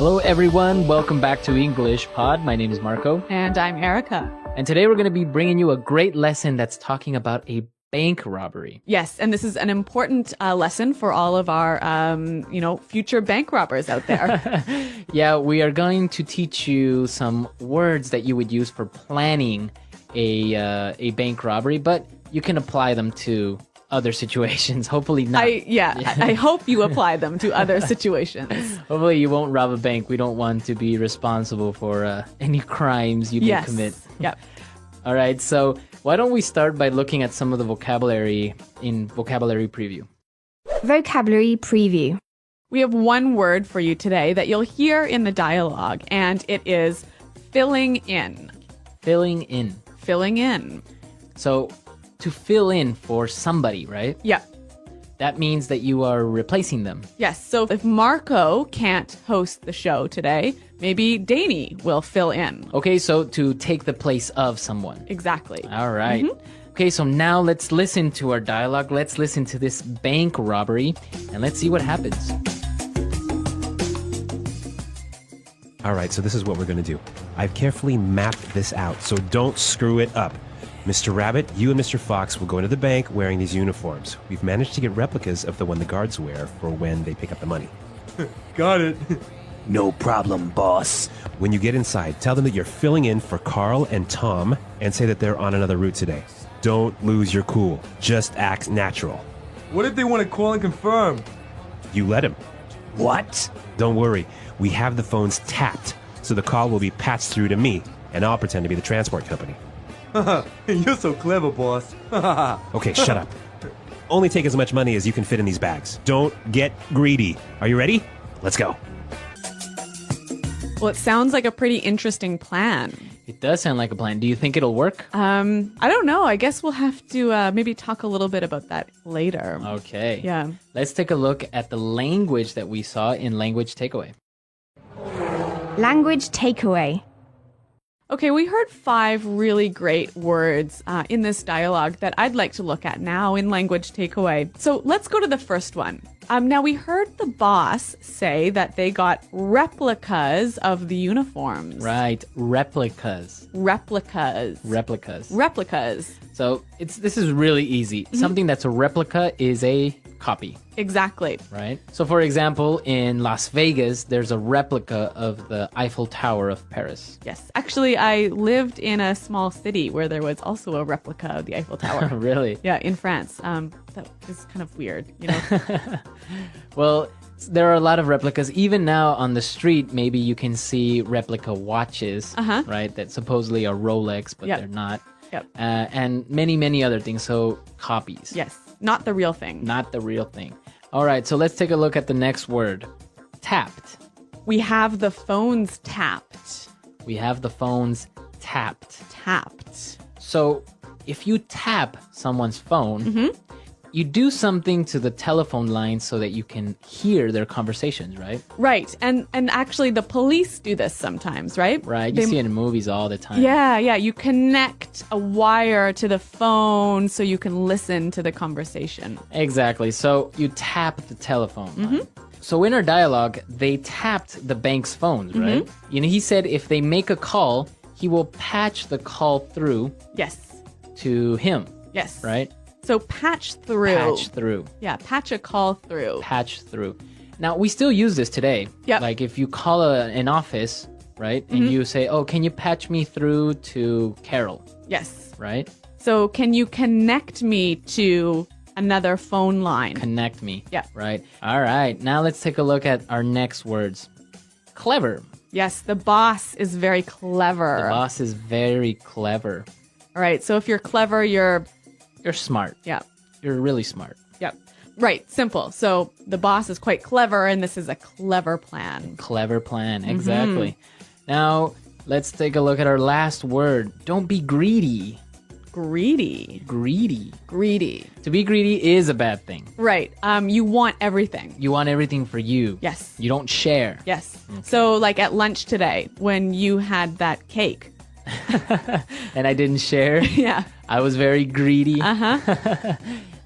Hello everyone, welcome back to English Pod. My name is Marco. And I'm Erica. And today we're going to be bringing you a great lesson that's talking about a bank robbery. Yes, and this is an important lesson for all of our, future bank robbers out there. Yeah, we are going to teach you some words that you would use for planning a bank robbery, but you can apply them to other situations. Hopefully not. I hope you apply them to other situations. Hopefully you won't rob a bank. We don't want to be responsible for any crimes you may commit. Yep. All right, so why don't we start by looking at some of the vocabulary in Vocabulary Preview. Vocabulary Preview. We have one word for you today that you'll hear in the dialogue, and it is filling in. Filling in. Filling in. So to fill in for somebody, right? Yeah. That means that you are replacing them. Yes, so if Marco can't host the show today, maybe Danny will fill in. Okay, so to take the place of someone. Exactly. All right. Okay, so now let's listen to our dialogue. Let's listen to this bank robbery, and let's see what happens. All right, so this is what we're going to do. I've carefully mapped this out, so don't screw it up. Mr. Rabbit, you and Mr. Fox will go into the bank wearing these uniforms. We've managed to get replicas of the one the guards wear for when they pick up the money. Got it. No problem, boss. When you get inside, tell them that you're filling in for Carl and Tom and say that they're on another route today. Don't lose your cool. Just act natural. What if they want to call and confirm? You let him. What? Don't worry. We have the phones tapped, so the call will be patched through to me, and I'll pretend to be the transport company. You're so clever, boss. Okay, shut up. Only take as much money as you can fit in these bags. Don't get greedy. Are you ready? Let's go. Well, it sounds like a pretty interesting plan. It does sound like a plan. Do you think it'll work? I don't know. I guess we'll have to maybe talk a little bit about that later. Okay. Yeah. Let's take a look at the language that we saw in Language Takeaway. Language Takeaway. Okay, we heard 5 really great words in this dialogue that I'd like to look at now in Language Takeaway. So let's go to the first one. Now, we heard the boss say that they got replicas of the uniforms. Right, replicas. Replicas. Replicas. Replicas. So this is really easy. Something that's a replica is a copy. Exactly. Right? So for example, in Las Vegas, there's a replica of the Eiffel Tower of Paris. Yes. Actually, I lived in a small city where there was also a replica of the Eiffel Tower. Really? Yeah, in France. That is kind of weird, you know? Well, there are a lot of replicas. Even now on the street, maybe you can see replica watches, right? That supposedly are Rolex, but they're not. Yep. And many, many other things. So copies. Yes. Not the real thing. Not the real thing. All right, so let's take a look at the next word. Tapped. We have the phones tapped. We have the phones tapped. Tapped. So if you tap someone's phone, you do something to the telephone line so that you can hear their conversations, right? Right. And actually the police do this sometimes, right? Right. You see it in movies all the time. Yeah. You connect a wire to the phone so you can listen to the conversation. Exactly. So you tap the telephone line. So in our dialogue, they tapped the bank's phones, right? You know, he said if they make a call, he will patch the call through Yes. to him. Yes. Right? So patch through. Patch through. Yeah, patch a call through. Patch through. Now, we still use this today. Yep. Like if you call an office, right? And you say, oh, can you patch me through to Carol? Yes. Right? So can you connect me to another phone line? Connect me. Yeah. Right. All right. Now let's take a look at our next words. Clever. Yes, the boss is very clever. The boss is very clever. All right, so if you're clever, you're smart. Yeah. You're really smart. Yep. Right, simple. So the boss is quite clever, and this is a clever plan. Clever plan, exactly. Now, let's take a look at our last word. Don't be greedy. Greedy. Greedy. Greedy. To be greedy is a bad thing. Right. You want everything. You want everything for you. Yes. You don't share. Yes. Okay. So like at lunch today, when you had that cake. And I didn't share. Yeah. I was very greedy. Uh-huh.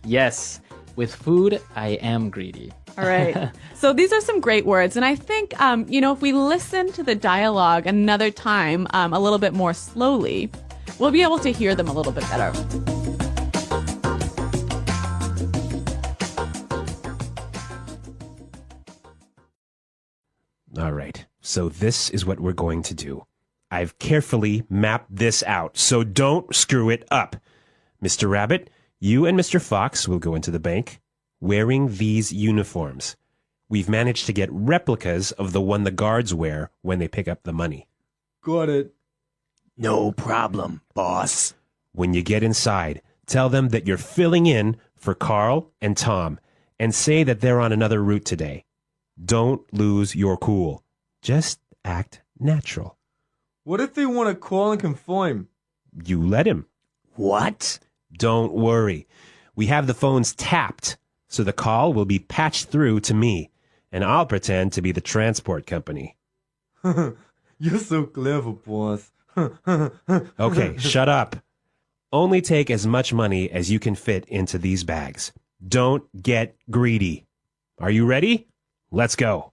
Yes. With food, I am greedy. All right. So these are some great words. And I think, if we listen to the dialogue another time a little bit more slowly, we'll be able to hear them a little bit better. All right, so this is what we're going to do. I've carefully mapped this out, so don't screw it up. Mr. Rabbit, you and Mr. Fox will go into the bank wearing these uniforms. We've managed to get replicas of the one the guards wear when they pick up the money. Got it. No problem, boss. When you get inside, tell them that you're filling in for Carl and Tom and say that they're on another route today. Don't lose your cool. Just act natural. What if they want to call and confirm? You let him. What? Don't worry. We have the phones tapped, so the call will be patched through to me, and I'll pretend to be the transport company. You're so clever, boss. Okay, shut up. Only take as much money as you can fit into these bags. Don't get greedy. Are you ready? Let's go.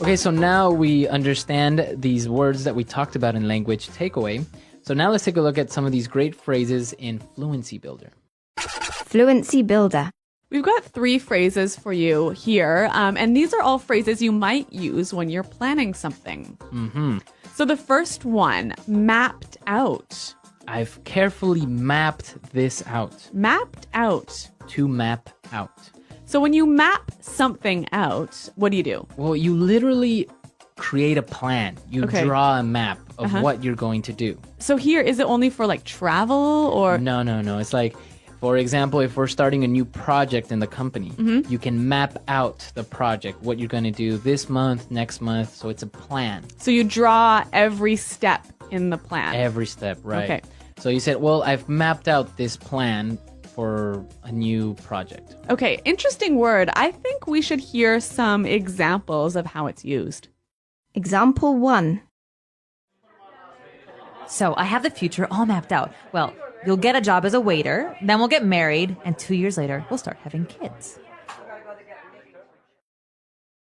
Okay, so now we understand these words that we talked about in language takeaway. So now let's take a look at some of these great phrases in Fluency Builder. Fluency builder. We've got 3 phrases for you here, and these are all phrases you might use when you're planning something. Mm-hmm. So the first one, mapped out. I've carefully mapped this out. Mapped out. To map out. So when you map something out, what do you do? Well, you literally create a plan. You Okay. draw a map of what you're going to do. So here, is it only for like travel or? No. It's like, for example, if we're starting a new project in the company, you can map out the project, what you're going to do this month, next month. So it's a plan. So you draw every step in the plan. Every step, right? Okay. So you said, well, I've mapped out this plan for a new project. Okay, interesting word. I think we should hear some examples of how it's used. Example 1. So I have the future all mapped out. Well, you'll get a job as a waiter, then we'll get married, and 2 years later, we'll start having kids.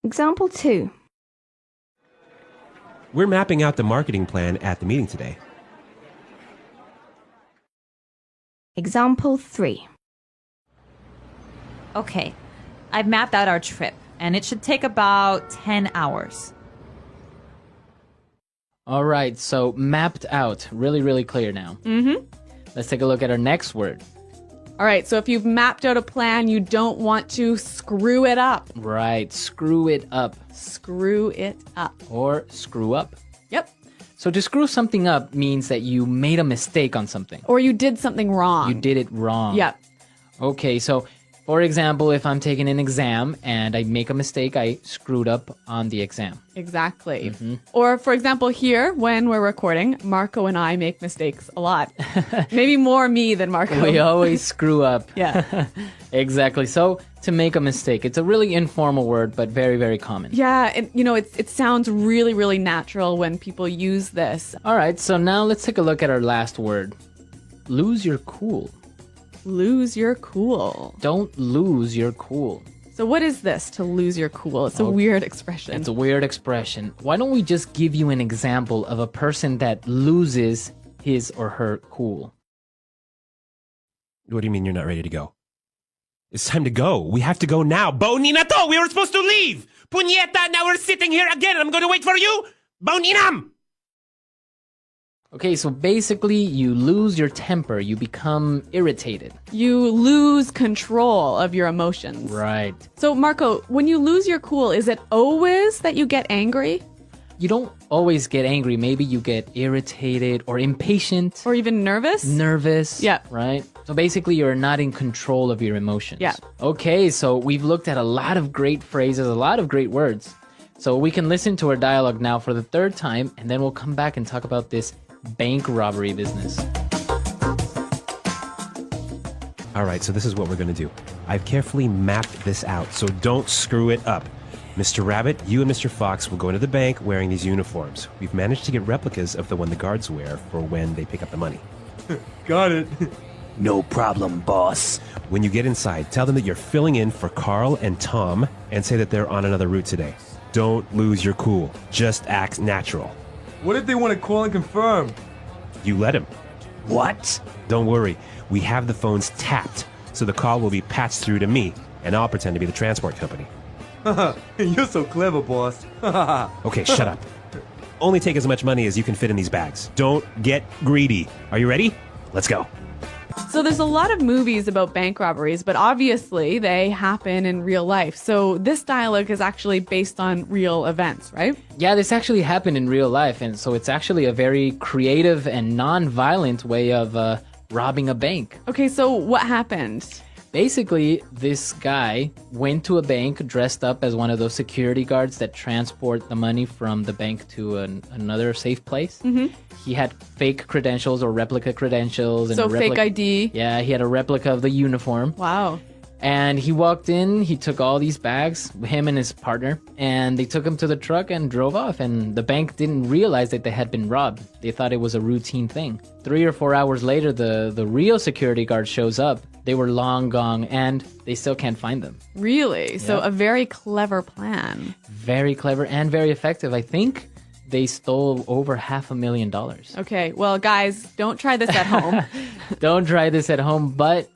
Example 2. We're mapping out the marketing plan at the meeting today. Example 3. Okay, I've mapped out our trip, and it should take about 10 hours. All right, so mapped out. Really, really clear now. Mm-hmm. Let's take a look at our next word. All right, so if you've mapped out a plan, you don't want to screw it up. Right, screw it up. Screw it up. Or screw up. Yep. So to screw something up means that you made a mistake on something. Or you did something wrong. You did it wrong. Yep. Okay, so for example, if I'm taking an exam and I make a mistake, I screwed up on the exam. Exactly. Or for example, here, when we're recording, Marco and I make mistakes a lot. Maybe more me than Marco. We always screw up. Yeah. Exactly. So to make a mistake, it's a really informal word, but very, very common. Yeah, and it sounds really, really natural when people use this. All right, so now let's take a look at our last word. Lose your cool. Lose your cool. Don't lose your cool. So what is this, to lose your cool? It's a weird expression. It's a weird expression. Why don't we just give you an example of a person that loses his or her cool? What do you mean you're not ready to go? It's time to go. We have to go now. Bonina to! We were supposed to leave! Puñeta, now we're sitting here again and I'm going to wait for you! Boninam! Okay, so basically you lose your temper. You become irritated. You lose control of your emotions. Right. So Marco, when you lose your cool, is it always that you get angry? You don't always get angry. Maybe you get irritated or impatient. Or even nervous? Nervous. Yeah. Right? So basically you're not in control of your emotions. Yeah. Okay, so we've looked at a lot of great phrases, a lot of great words. So we can listen to our dialogue now for the 3rd time, and then we'll come back and talk about this bank robbery business. All right, so this is what we're going to do. I've carefully mapped this out, so don't screw it up. Mr. Rabbit, you and Mr. Fox will go into the bank wearing these uniforms. We've managed to get replicas of the one the guards wear for when they pick up the money. Got it. No problem, boss. When you get inside, tell them that you're filling in for Carl and Tom and say that they're on another route today. Don't lose your cool. Just act natural. What if they want to call and confirm? You let him. What? Don't worry. We have the phones tapped, so the call will be patched through to me, and I'll pretend to be the transport company. You're so clever, boss. Okay, shut up. Only take as much money as you can fit in these bags. Don't get greedy. Are you ready? Let's go. So there's a lot of movies about bank robberies, but obviously they happen in real life. So this dialogue is actually based on real events, right? Yeah, this actually happened in real life, and so it's actually a very creative and non-violent way of robbing a bank. Okay, so what happened? Basically, this guy went to a bank dressed up as one of those security guards that transport the money from the bank to another safe place. Mm-hmm. He had fake credentials or replica credentials. And So fake ID. Yeah, he had a replica of the uniform. Wow. And he walked in, he took all these bags, him and his partner, and they took him to the truck and drove off. And the bank didn't realize that they had been robbed. They thought it was a routine thing. 3 or 4 hours later, the real security guard shows up. They were long gone, and they still can't find them. Really? So Yep. a very clever plan. Very clever and very effective. I think they stole over $500,000. Okay, well, guys, don't try this at home. Don't try this at home, but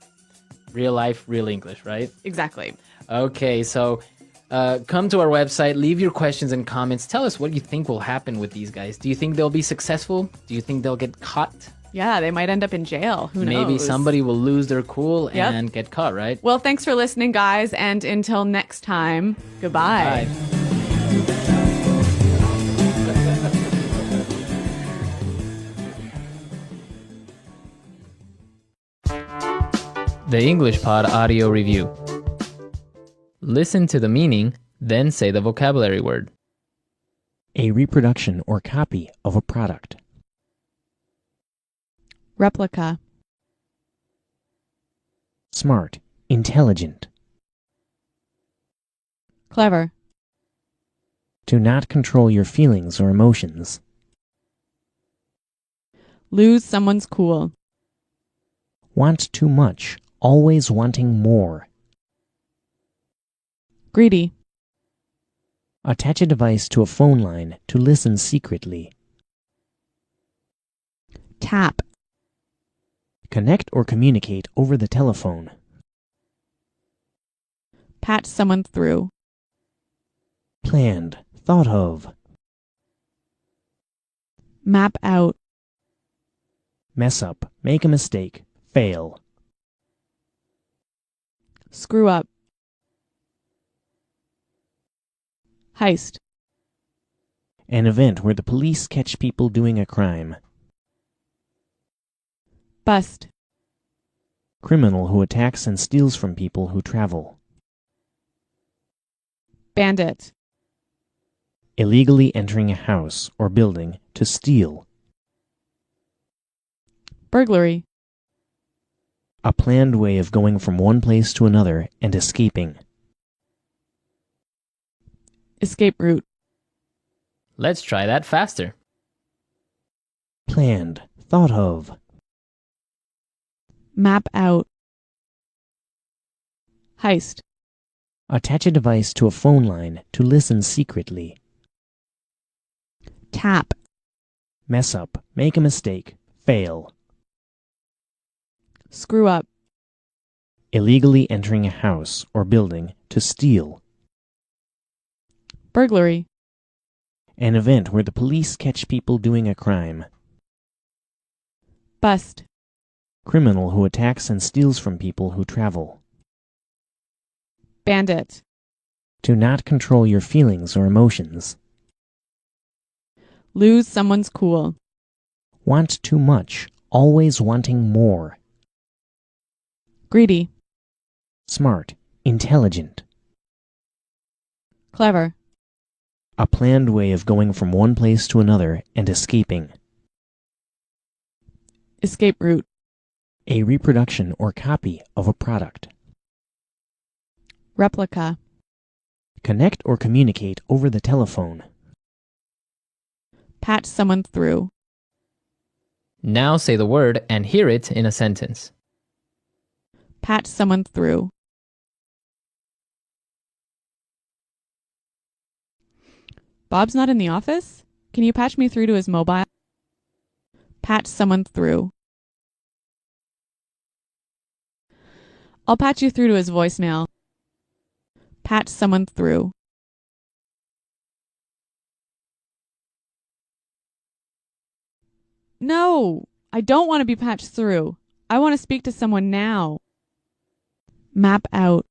real life, real English, right? Exactly. Okay, so come to our website, leave your questions and comments. Tell us what you think will happen with these guys. Do you think they'll be successful? Do you think they'll get caught? Yeah, they might end up in jail. Who knows? Maybe somebody will lose their cool Yep. and get caught, right? Well, thanks for listening, guys, and until next time, goodbye. Bye. The English Pod Audio Review. Listen to the meaning, then say the vocabulary word. A reproduction or copy of a product. Replica. Smart, intelligent. Clever. To not control your feelings or emotions. Lose someone's cool. Want too much, always wanting more. Greedy. Attach a device to a phone line to listen secretly. Tap. Connect or communicate over the telephone. Patch someone through. Planned, thought of. Map out. Mess up, make a mistake, fail. Screw up. Heist. An event where the police catch people doing a crime. Bust. Criminal who attacks and steals from people who travel. Bandit. Illegally entering a house or building to steal. Burglary. A planned way of going from one place to another and escaping. Escape route. Let's try that faster. Planned, thought of. Map out. Heist. Attach a device to a phone line to listen secretly. Tap. Mess up, make a mistake, fail. Screw up. Illegally entering a house or building to steal. Burglary. An event where the police catch people doing a crime. Bust. Criminal who attacks and steals from people who travel. Bandit. To not control your feelings or emotions. Lose someone's cool. Want too much, always wanting more. Greedy. Smart, intelligent. Clever. A planned way of going from one place to another and escaping. Escape route. A reproduction or copy of a product. Replica. Connect or communicate over the telephone. Patch someone through. Now say the word and hear it in a sentence. Patch someone through. Bob's not in the office? Can you patch me through to his mobile? Patch someone through. I'll patch you through to his voicemail. Patch someone through. No, I don't want to be patched through. I want to speak to someone now. Map out.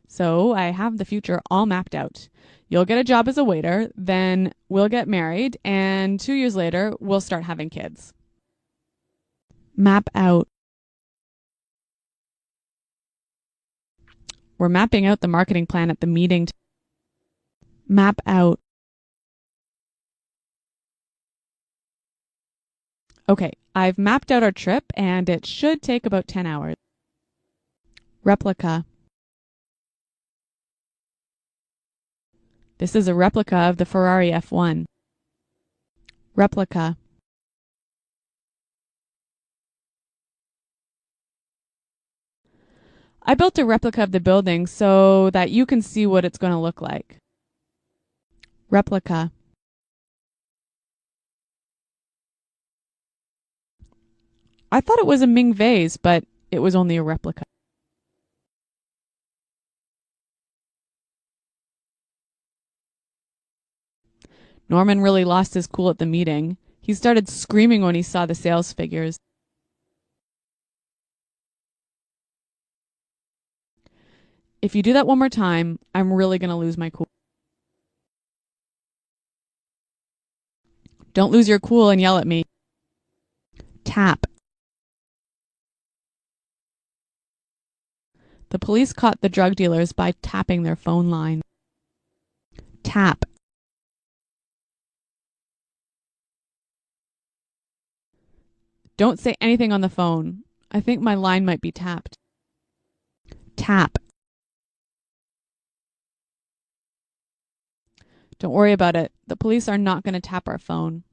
So I have the future all mapped out. You'll get a job as a waiter, then we'll get married, and 2 years later, we'll start having kids. Map out. We're mapping out the marketing plan at the meeting. Map out. Okay, I've mapped out our trip, and it should take about 10 hours. Replica. This is a replica of the Ferrari F1. Replica. I built a replica of the building so that you can see what it's going to look like. Replica. I thought it was a Ming vase, but it was only a replica. Norman really lost his cool at the meeting. He started screaming when he saw the sales figures. If you do that one more time, I'm really going to lose my cool. Don't lose your cool and yell at me. Tap. The police caught the drug dealers by tapping their phone line. Tap. Don't say anything on the phone. I think my line might be tapped. Tap. Don't worry about it. The police are not going to tap our phone.